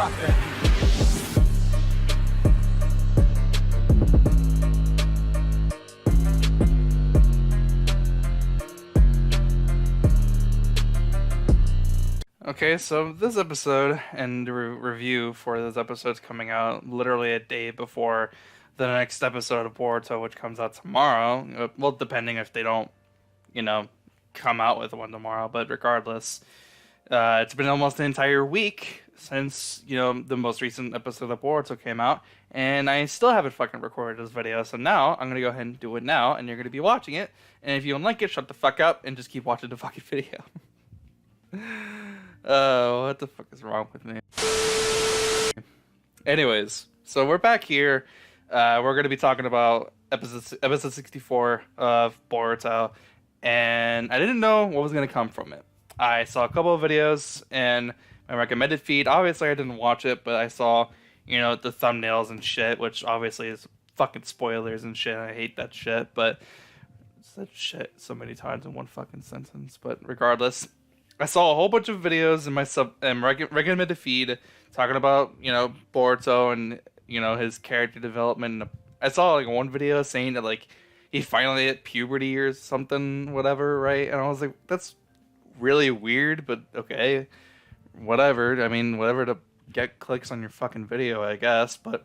rock that. Okay, so this episode and the review for this episode's coming out literally a day before the next episode of Boruto, which comes out tomorrow. Well, depending if they don't, come out with one tomorrow. But regardless, it's been almost an entire week since, the most recent episode of Boruto came out, and I still haven't fucking recorded this video. So now I'm gonna go ahead and do it now, and you're gonna be watching it. And if you don't like it, shut the fuck up and just keep watching the fucking video. Oh, what the fuck is wrong with me? Anyways, so we're back here. We're going to be talking about episode 64 of Boruto, and I didn't know what was going to come from it. I saw a couple of videos and my recommended feed. Obviously, I didn't watch it, but I saw, the thumbnails and shit, which obviously is fucking spoilers and shit. I hate that shit, but said shit so many times in one fucking sentence. But regardless, I saw a whole bunch of videos in my recommended feed talking about, Boruto and, his character development. I saw, one video saying that, he finally hit puberty or something, whatever, right? And I was like, that's really weird, but okay, whatever. I mean, whatever to get clicks on your fucking video, I guess. But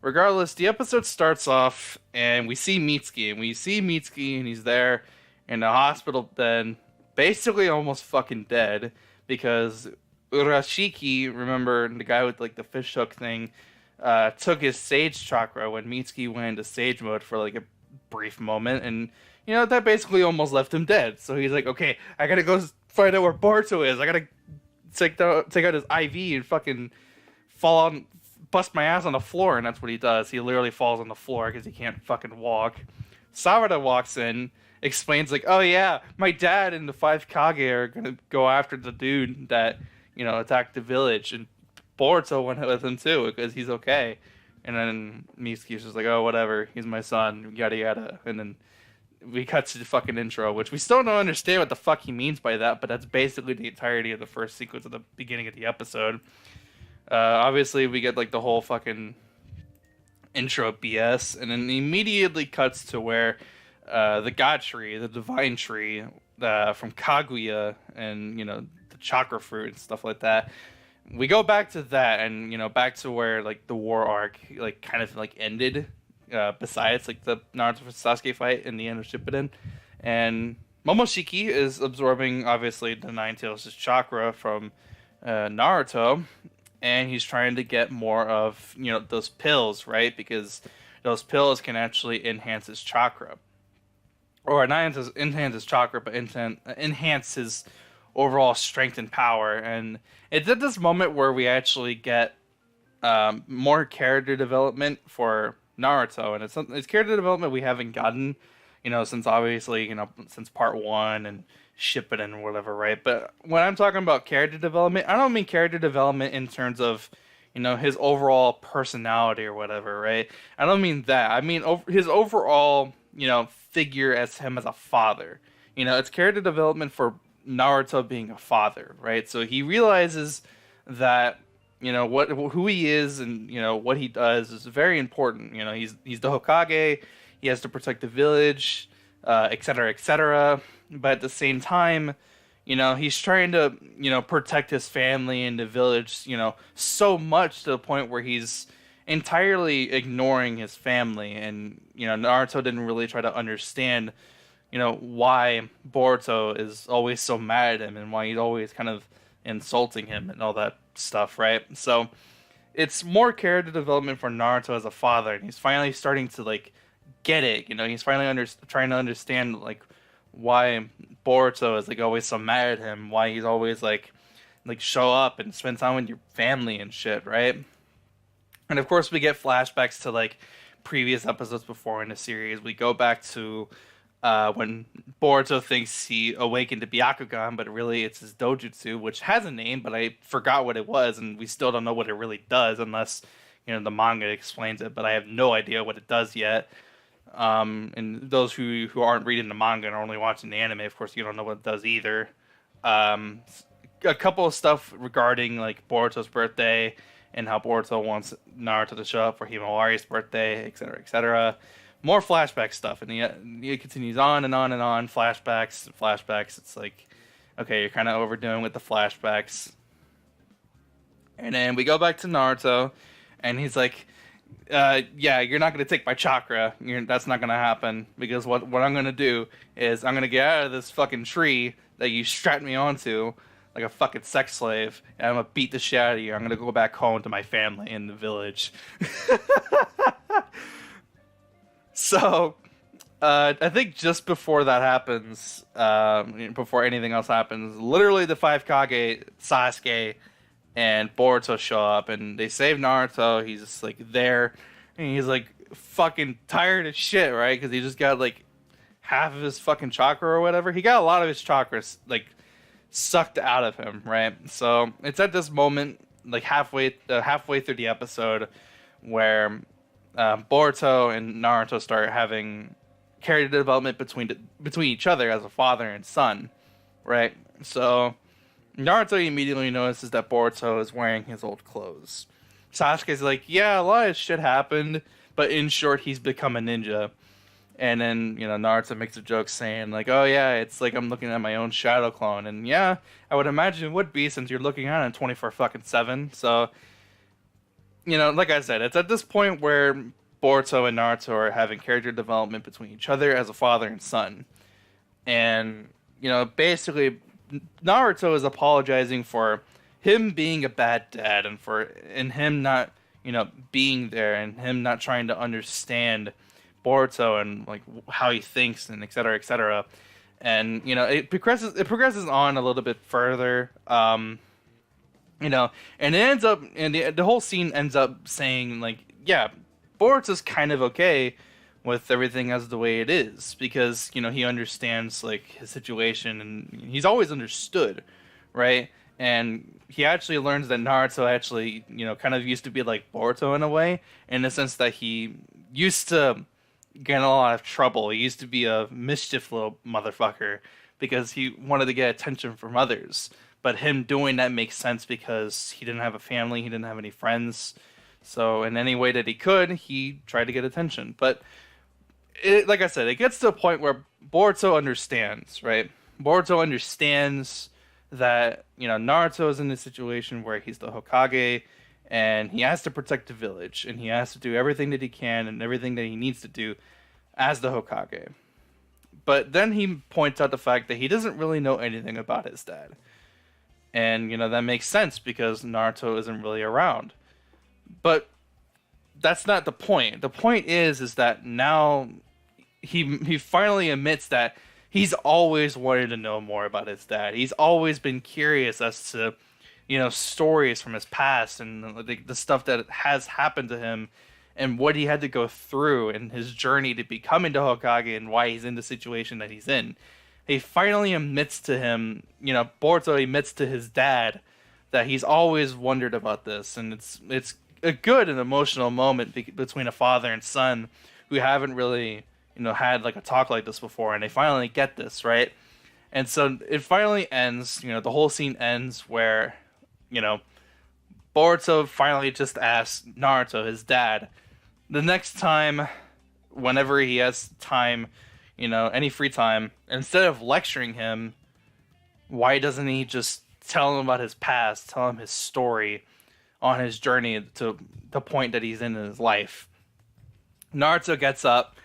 regardless, the episode starts off, and we see Mitsuki, and he's there in the hospital bed, basically almost fucking dead, because Urashiki, remember the guy with the fish hook thing, took his sage chakra when Mitsuki went into sage mode for a brief moment, and that basically almost left him dead. So he's like, okay, I gotta go find out where Boruto is. I gotta take out his IV and fucking bust my ass on the floor, and that's what he does. He literally falls on the floor because he can't fucking walk. Sarada walks in, explains oh yeah, my dad and the 5 Kage are gonna go after the dude that attacked the village, and Boruto went with him too because he's okay. And then Mitsuki's just oh whatever, he's my son, yada yada. And then we cut to the fucking intro, which we still don't understand what the fuck he means by that, but that's basically the entirety of the first sequence of the beginning of the episode. Obviously we get the whole fucking intro BS, and then immediately cuts to where the God Tree, the Divine Tree from Kaguya, and the chakra fruit and stuff like that. We go back to that, and back to where the war arc kind of ended. Besides the Naruto vs Sasuke fight in the end of Shippuden, and Momoshiki is absorbing obviously the Nine Tails' chakra from Naruto, and he's trying to get more of those pills, right? Because those pills can actually enhance his chakra. Or not enhance his chakra, but enhance his overall strength and power. And it's at this moment where we actually get more character development for Naruto, and it's character development we haven't gotten, since obviously, since part 1 and Shippuden and whatever, right? But when I'm talking about character development, I don't mean character development in terms of, his overall personality or whatever, right? I don't mean that. I mean his overall, figure as him as a father. It's character development for Naruto being a father, right? So he realizes that who he is and what he does is very important. He's the Hokage. He has to protect the village, etc., etc. But at the same time, he's trying to protect his family and the village. So much to the point where he's entirely ignoring his family, and Naruto didn't really try to understand why Boruto is always so mad at him and why he's always kind of insulting him and all that stuff, right? So it's more character development for Naruto as a father, and he's finally starting to get it. He's finally trying to understand why Boruto is always so mad at him, why he's always show up and spend time with your family and shit, right? And of course we get flashbacks to previous episodes before in the series. We go back to when Boruto thinks he awakened to Byakugan, but really it's his dojutsu, which has a name, but I forgot what it was, and we still don't know what it really does unless the manga explains it, but I have no idea what it does yet. And those who aren't reading the manga and are only watching the anime, of course, you don't know what it does either. a couple of stuff regarding like Boruto's birthday and how Boruto wants Naruto to show up for Himawari's birthday, etc., etc. More flashback stuff, and he continues on and on and on. Flashbacks, flashbacks. It's like, okay, you're kind of overdoing with the flashbacks. And then we go back to Naruto, and he's like, yeah, you're not going to take my chakra. That's not going to happen, because what I'm going to do is I'm going to get out of this fucking tree that you strapped me onto like a fucking sex slave, and I'm going to beat the shit out of you. I'm going to go back home to my family in the village. So, I think just before that happens, before anything else happens, literally the five Kage, Sasuke, and Boruto show up, and they save Naruto. He's just like there, and he's like fucking tired as shit, right? Because he just got like half of his fucking chakra or whatever. He got a lot of his chakras like sucked out of him, right? So it's at this moment, like halfway through the episode, where Boruto and Naruto start having character development between each other as a father and son, right? So Naruto immediately notices that Boruto is wearing his old clothes. Sasuke's like, yeah, a lot of shit happened, but in short, he's become a ninja. And then, Naruto makes a joke saying, like, oh yeah, it's like I'm looking at my own shadow clone. And yeah, I would imagine it would be, since you're looking at it 24/7. So, like I said, it's at this point where Boruto and Naruto are having character development between each other as a father and son. And, basically, Naruto is apologizing for him being a bad dad, and him not, being there, and him not trying to understand Boruto and like how he thinks, and et cetera, et cetera. And it progresses on a little bit further. And it ends up, and the whole scene ends up saying like, yeah, Boruto's kind of okay with everything as the way it is, because he understands like his situation, and he's always understood, right? And he actually learns that Naruto actually kind of used to be like Boruto in a way, in the sense that he used to get in a lot of trouble. He used to be a mischief little motherfucker because he wanted to get attention from others, but him doing that makes sense because he didn't have a family, he didn't have any friends, so in any way that he could, he tried to get attention. But like I said, it gets to a point where Boruto understands, right? Boruto understands that, Naruto is in a situation where he's the Hokage, and he has to protect the village, and he has to do everything that he can and everything that he needs to do as the Hokage. But then he points out the fact that he doesn't really know anything about his dad. And, that makes sense because Naruto isn't really around. But that's not the point. The point is that now he finally admits that he's always wanted to know more about his dad. He's always been curious as to, stories from his past and the stuff that has happened to him and what he had to go through in his journey to becoming the Hokage and why he's in the situation that he's in. He finally admits to him, Boruto admits to his dad that he's always wondered about this, and it's a good and emotional moment between a father and son who haven't really, had like a talk like this before, and they finally get this, right? And so it finally ends, the whole scene ends where, Boruto finally just asks Naruto, his dad, the next time, whenever he has time, any free time, instead of lecturing him, why doesn't he just tell him about his past, tell him his story on his journey to the point that he's in his life? Naruto gets up,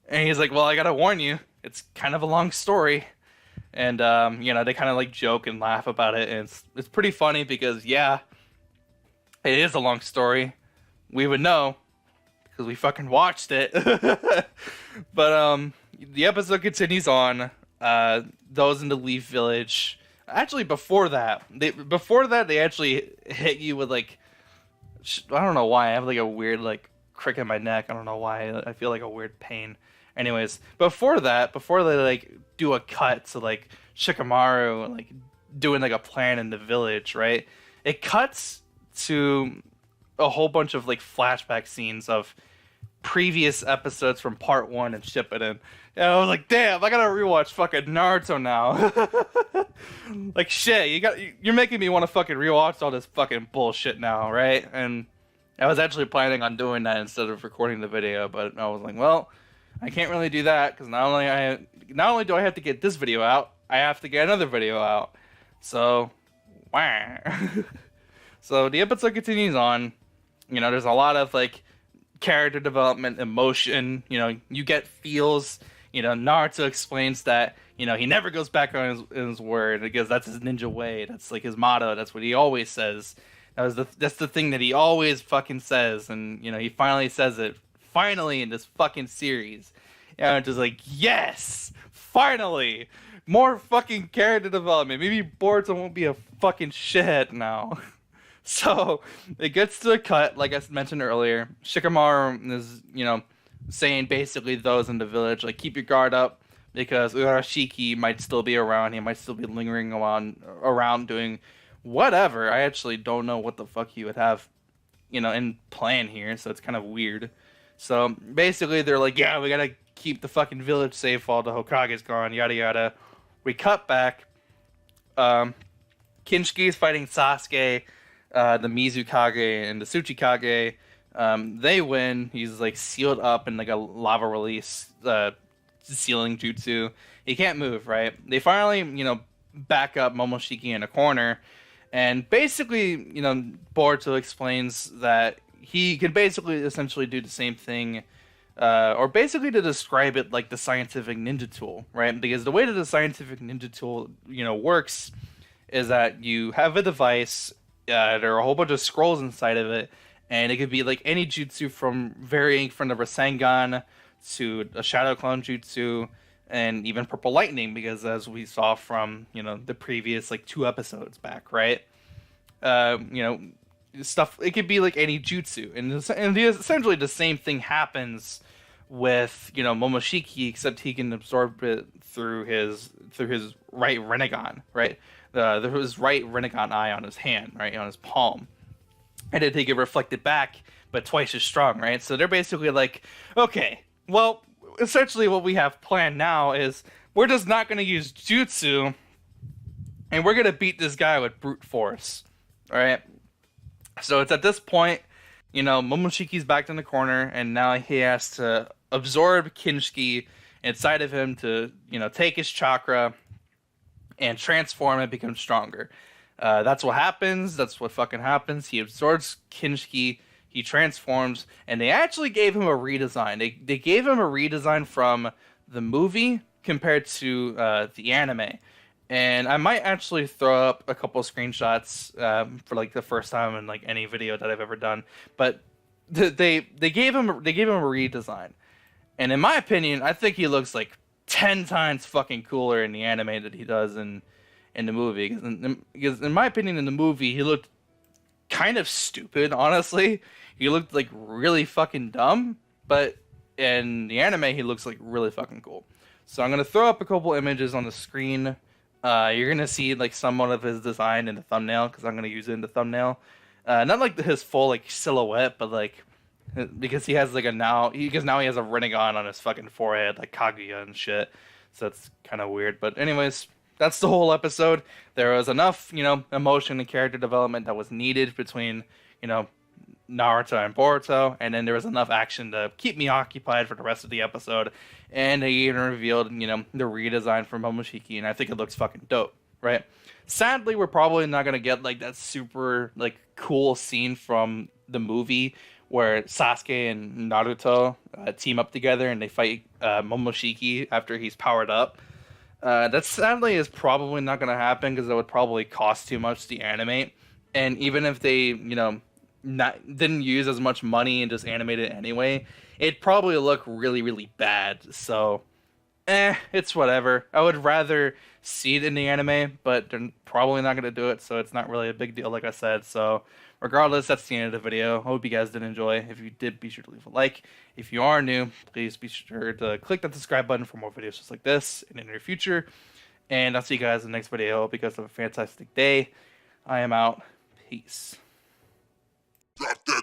and he's like, well, I gotta warn you, it's kind of a long story. And, they kind of like joke and laugh about it, and it's pretty funny because, yeah, it is a long story. We would know because we fucking watched it. But the episode continues on. Those in the Leaf Village. Actually, before that, they actually hit you with like, I don't know why. I have like a weird like crick in my neck. I don't know why. I feel like a weird pain. Anyways, before they like do a cut to like Shikamaru like doing like a plan in the village, right? It cuts to a whole bunch of like flashback scenes of previous episodes from part 1 and ship it in. And I was like, damn, I gotta rewatch fucking Naruto now. Like, shit, you're making me want to fucking rewatch all this fucking bullshit now, right? And I was actually planning on doing that instead of recording the video, but I was like, well, I can't really do that because not only do I have to get this video out, I have to get another video out. So, wah. So the episode continues on. You know, there's a lot of like character development, emotion. You know, you get feels. You know, Naruto explains that, you know, he never goes back on his word because that's his ninja way. That's like his motto. That's what he always says. That's the thing that he always fucking says. And, you know, he finally says it. Finally in this fucking series. And I'm just like, yes! Finally! More fucking character development. Maybe Boruto won't be a fucking shithead now. So, it gets to a cut, like I mentioned earlier. Shikamaru is, you know, saying basically those in the village, like, keep your guard up, because Urashiki might still be around. He might still be lingering around doing whatever. I actually don't know what the fuck he would have, you know, in plan here, so it's kind of weird. So, basically, they're like, yeah, we gotta keep the fucking village safe while the Hokage's gone, yada yada. We cut back. Kinshiki fighting Sasuke, the Mizukage and the Tsuchikage. They win. He's like sealed up in like a lava release sealing jutsu. He can't move, right? They finally, you know, back up Momoshiki in a corner, and basically, you know, Boruto explains that he can basically essentially do the same thing, or basically to describe it like the scientific ninja tool, right? Because the way that the scientific ninja tool, you know, works is that you have a device, there are a whole bunch of scrolls inside of it, and it could be like any jutsu from varying from the Rasengan to a Shadow Clone Jutsu, and even Purple Lightning, because as we saw from, you know, the previous like 2 episodes back, right? You know, stuff, it could be like any jutsu, and essentially the same thing happens with, you know, Momoshiki, except he can absorb it through his right Rinnegan, right? His right Rinnegan eye on his hand, right, on his palm. And then they get reflected back, but twice as strong, right? So they're basically like, okay, well, essentially what we have planned now is we're just not going to use jutsu, and we're going to beat this guy with brute force, all right? So it's at this point, you know, Momoshiki's backed in the corner, and now he has to absorb Kinshiki inside of him to, you know, take his chakra and transform and become stronger. That's what happens. That's what fucking happens. He absorbs Kinshiki, he transforms, and they actually gave him a redesign. They gave him a redesign from the movie compared to the anime. And I might actually throw up a couple of screenshots for like the first time in like any video that I've ever done. But they gave him a redesign, and in my opinion, I think he looks like 10 times fucking cooler in the anime than he does in the movie. Because in my opinion, in the movie, he looked kind of stupid, honestly. He looked like really fucking dumb, but in the anime, he looks like really fucking cool. So I'm going to throw up a couple images on the screen. You're going to see like somewhat of his design in the thumbnail, because I'm going to use it in the thumbnail. Not like his full like silhouette, but like, because he has like now he has a Rinnegan on his fucking forehead, like Kaguya and shit. So it's kind of weird. But anyways, that's the whole episode. There was enough, you know, emotion and character development that was needed between, you know, Naruto and Boruto, and then there was enough action to keep me occupied for the rest of the episode. And they even revealed, you know, the redesign for Momoshiki, and I think it looks fucking dope, right? Sadly, we're probably not gonna get like that super like cool scene from the movie where Sasuke and Naruto team up together and they fight Momoshiki after he's powered up. That sadly is probably not going to happen, because it would probably cost too much to animate. And even if they, you know, didn't use as much money and just animate it anyway, it'd probably look really, really bad. So, it's whatever. I would rather see it in the anime, but they're probably not going to do it, so it's not really a big deal, like I said. So, regardless, that's the end of the video. I hope you guys did enjoy. If you did, be sure to leave a like. If you are new, please be sure to click that subscribe button for more videos just like this in the near future. And I'll see you guys in the next video. Hope you guys have a fantastic day. I am out. Peace. Drop that